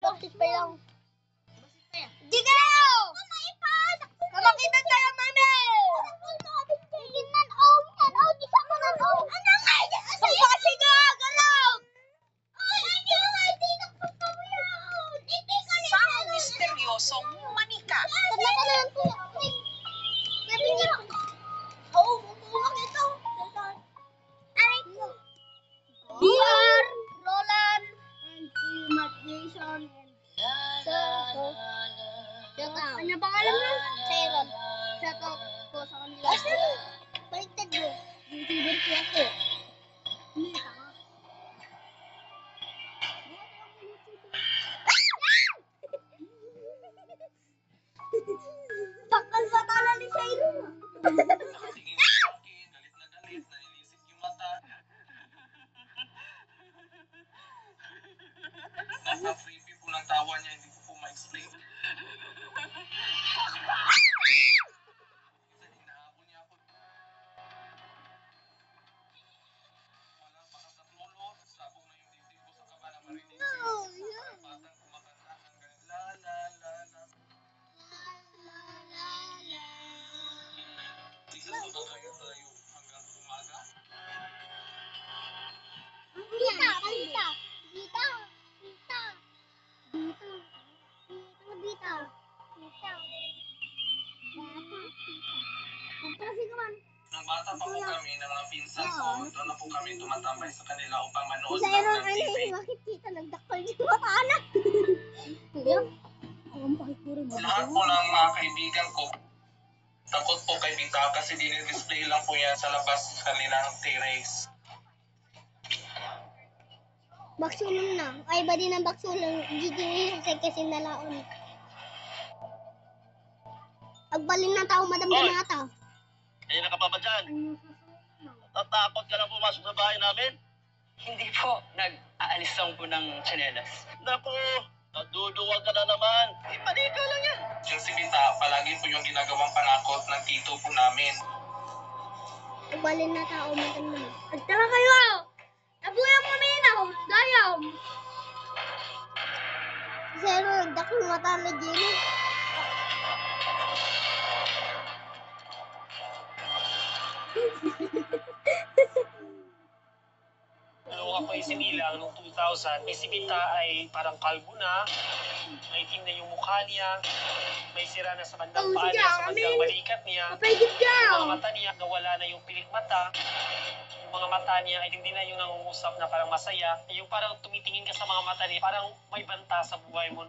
Bakit pa lang? Di kayo! Kamakitan kayo, mami! Pagpasi ka! Galaw! Sang misteryosong manika. BR, Roland, and si Matt Jason, and Sir. Shout out. Ano pangalan mo? Sharon. Shout out po sa kanila. Baliktad mo. YouTuber po ako. Hindi, tanga. Bakal ba tala ni Sharon? Nakatingin sa akin, galit na galit, nanilisik yung mata. Napaka-creepy po ng tawa niya, hindi ko po ma-explain. Minsan hinahabol niya ako. Walang makasaklolo, sabog na yung dibdib ko sa kaba na marinig. Batang kumakanta hanggang la la la la. Siguro ba tayo hanggang umaga? Nung bata pa po kami ng mga pinsan ko, doon na po kami tumatambay sa kanila upang manood ng TV. Lahat po ng mga kaibigan ko, takot po kay Bita kasi dinidisplay lang po yan sa labas sa kanilang terrace. Baksulong na. Ay, ba din ang baksulong? Gigingin kasi nalaon. Agbalin na tao, madam Hoy! Donata. Hindi na ka pa ba dyan? Tatakot ka lang pumasok sa bahay namin? Hindi po. Nag-aalis lang po ng tsinelas. Naku, naduduwag ka na naman. Ipanika lang yan. Yung si Bita, palagi po yung ginagawang panakot ng tito po namin. Agbalin na tao, madam na. Agtala kayo! Nabuyang mo na, dayam! Zero, dakong mata na Jenny. Nung ako ay sinilang noong 2000, si Bita ay parang kalbo na, maitim na yung mukha niya, may sira na sa bandang paa niya, sa bandang balikat niya, Kapagid ka! yung mga mata niya, nawala na yung pilik mata, yung mga mata niya ay hindi na yung nangungusap na parang masaya, yung parang tumitingin ka sa mga mata niya, parang may banta sa buhay mo.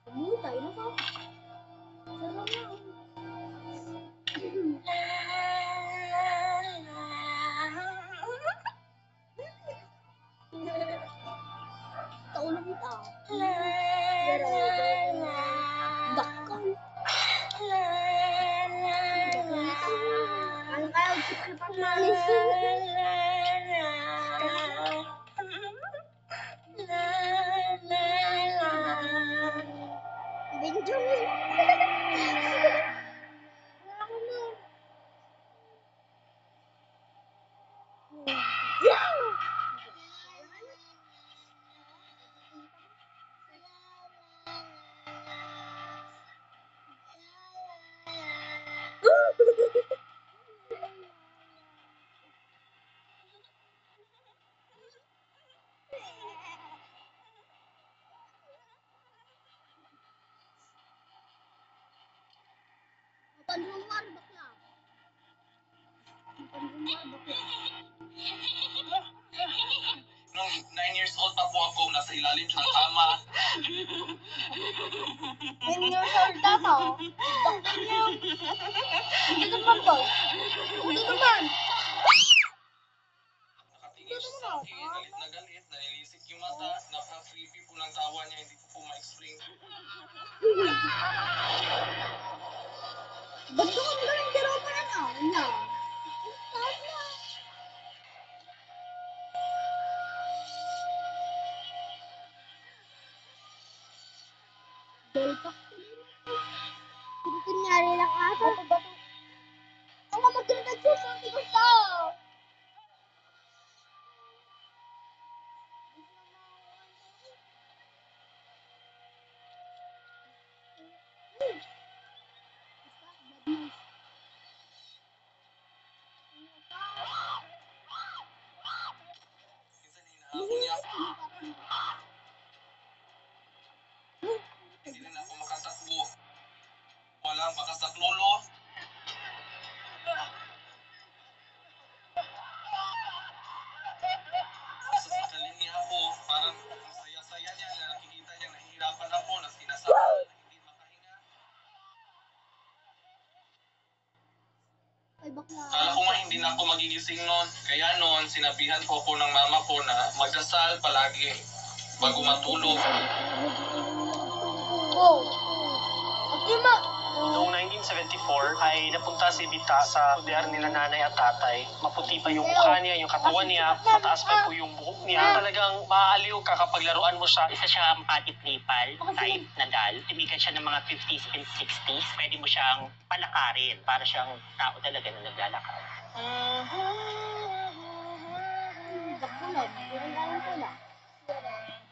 Mutay na ka. Sarap na. Taulog ito. Dakkan. Ang kaya siksipan na. Benjamin. Panrumar bakla. Panrumar bakla. Nung 9 years old pa po ako, nasa ilalim siya ng kama. 10 years old dato. Bakit niya? Hindi naman ba? Hindi naman. Nakatingin siya sa akin, galit na galit, nanilisik yung mata, napaka-creepy po ng tawa niya, hindi ko po ma-explain. Ba't ko kami galing diro pa na to? No. Stop na. Delpak ko din. Hindi kunyari lang ata. Ang mamagandad siya sa ating gusto. Hindi na ako makatakbo. Walang bakas at lolo. Sasakalin niya ako. Parang ang saya-saya niya na nakikita niya nahihirapan ako na sinasabi na hindi makahinga. Ay, bakla. Kala ko nga hindi na ako magigising noon. Kaya noon, sinabihan ko ako ng mama ko na magdasal palagi bago matulog. Oh. Okay, ma. Noong 1974 ay napunta si Bita sa poder nila nanay at tatay. Maputi pa yung mukha niya, yung katawan niya, mataas pa po yung buhok niya. Talagang maaaliw ka kapag laruan mo siya. Isa siyang patiplipal type na doll. Tumikat siya ng mga 50s and 60s. Pwede mo siyang palakarin para siyang tao talaga na naglalakad. Bakulog. Yung galing ko na.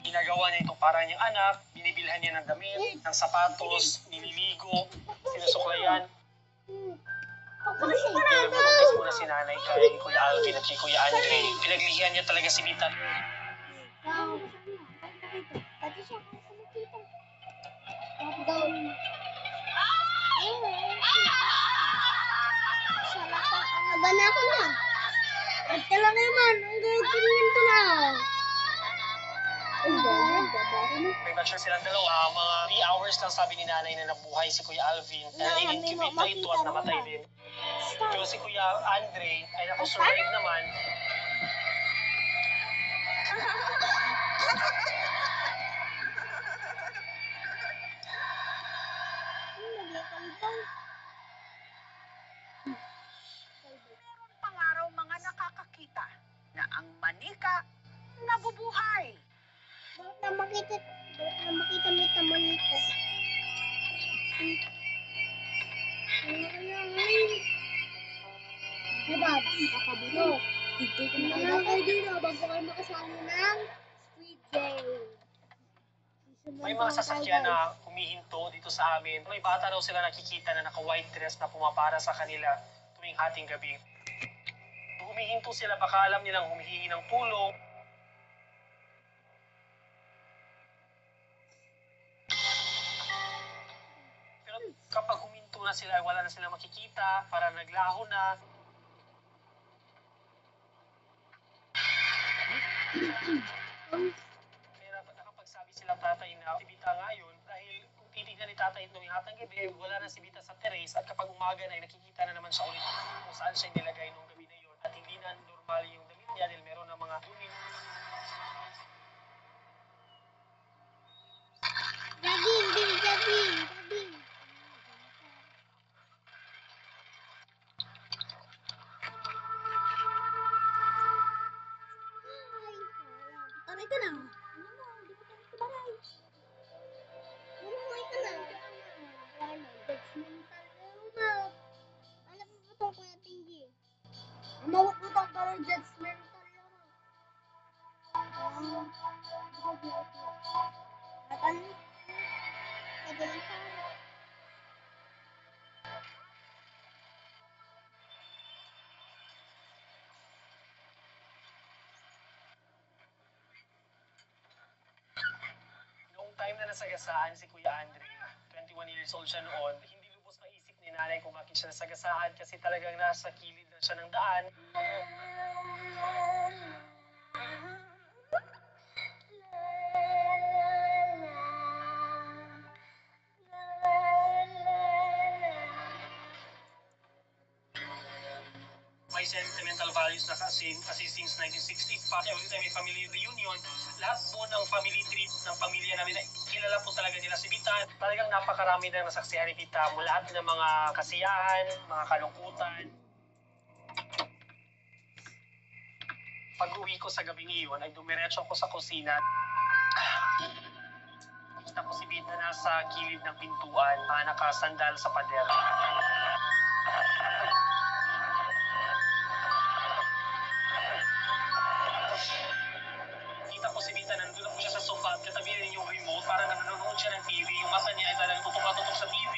Ginagawa niya ito para niyang anak, binibilhan niya ng damit, ng sapatos, nililigo, sinusuklayan. Pinagpapagkas muna si nanay kay Kuya Alvin at kay Kuya Andre. Pinaglihian niya talaga si Bita. Wow. Pati siya kung kumikita. Lockdown. Salakang alaban ako na. At lang naman, ang gagawin ko na. Ang gagawin. Premature silang dalawa. Mga 3 hours lang sabi ni nanay na nabuhay si Kuya Alvin. Na in-incubate na ito at namatay din. Pero si Kuya Andre ay nakusurvive naman. Meron pangaraw mga nakakakita na ang manika nabubuhay. Bakit na makita mo ito manito? Diba? Kakabulok. Kailangan kayo dito bago kayo makasali ng Squid Game. May mga sasakyan na humihinto dito sa amin. May bata raw sila nakikita na naka-white dress na pumapara sa kanila tuwing hating gabi. Humihinto sila, baka alam nilang humihingi ng tulong. Pero kapag huminto na sila, wala na silang makikita, para naglaho na. Kaya nakapagsabi sila tatay na si Bita ngayon dahil kung titignan ni tatay itong hatang gabi, wala na si Bita sa terrace at kapag umaga na ay nakikita na naman siya ulit kung saan siya nilagay nung gabi na yun at hindi na normal yung damit niya dahil meron na mga dumi. Daging. Taray ka na. Hindi ko taray. Umuhay ka na. Judgmental. Alam mo ba itong Kuya Tinggi? Mawag-utang ka ng judgmental yan. Matan. Kagaling ka. Noong time na nasagasaan si Kuya Andre, 21 years old siya noon, hindi lubos maisip ni nanay kung bakit siya nasagasaan kasi talagang nasa kilid na siya ng daan. May sentimental values na kasi since 1960, every time may family reunion, lahat po ng family trip ng pamilya namin, kilala po talaga nila si Bita. Talagang napakarami na nasaksihan ni Bita mo lahat ng mga kasiyahan, mga kalungkutan. Pag-uwi ko sa gabing iyon, ay dumiretso ako sa kusina. Kita ko si Bita nasa kilid ng pintuan, nakasandal sa pader. Kita ko si Bita, nandun po siya sa sofa at katabi niya yung remote para nanonood siya ng TV. Yung mata niya ay talagang tutok-tutok sa TV.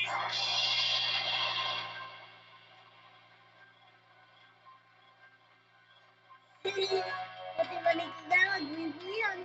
Pati manig ka, gawin ko yan.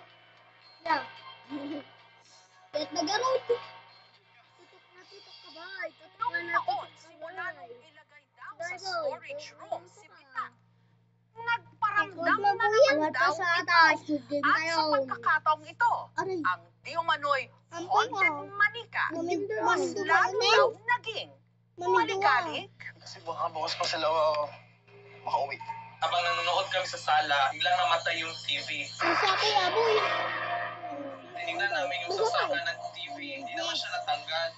Squid Game At tayo. sa pagkakataong ito, Aray. ang di umano'y Ang haunted bango. manika mas Maminduan. lalo daw naging Maminduan. maligalig. Kasi baka bukas pa sila makauwi. Habang nanonood kami sa sala, biglang namatay yung TV. Sasakay, aboy. Tinignan namin yung saksakan ng TV, hindi naman siya natanggal.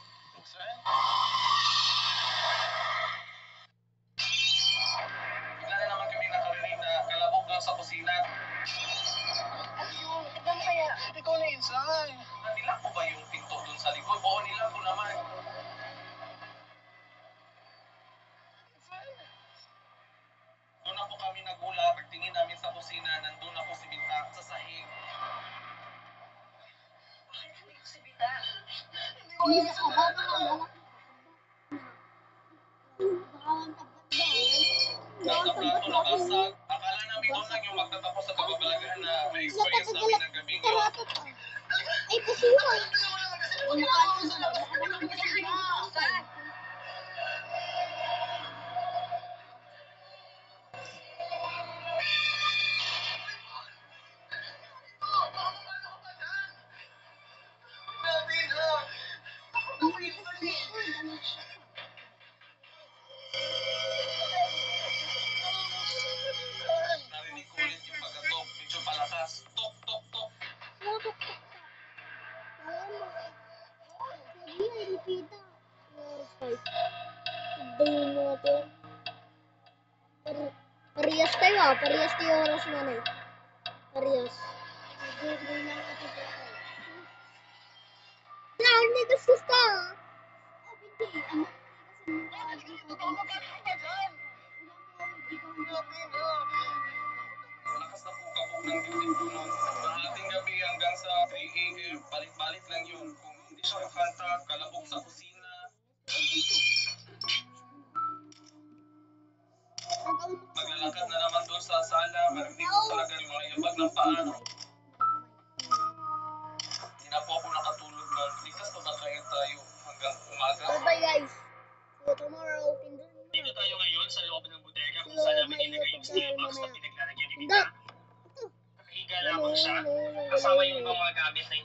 Bigla na naman kami nakarinig na kalabog doon sa kusina. Ano yun? Tignan mo kaya. Ikaw na insay. Nila ko ba yung pinto doon sa likod? Oo, nila ko naman. Doon na po kami nagulat. Pagtingin namin sa kusina, nandun na po si Binta sa sahig. Hindi na ka ba? Nagtaplato na kasag. Akala namin doon lang yung magtatapos sa kababalagahan na may experience namin ng gabi yun. Ay, pasiwan. Narinig ko ulit yung pagkatok. Medyo palakas. Tok, tok, tok. Parehas tayo ah. Parehas tayo oras nanay. Parehas. Hindi gastos ka ah. Malakas na po kabog ng dibdib ko noon. Kalahating gabi hanggang sa 3 a.m. Balik-balik lang yun. Kung hindi siya kakanta, kalabog sa kusina. Maglalakad na naman doon sa sala. Marinig ko talaga yung mga yabag ng paa. Hindi na po ako nakatulog noon. Ligtas na ba kaya tayo hanggang umaga? Bye guys. See you tomorrow. Dito tayo ngayon sa loob ng bodega kung saan namin nilagay yung steel box na pinaglalagyan ni Mika. Nakahiga lamang siya kasama yung ibang mga gamit na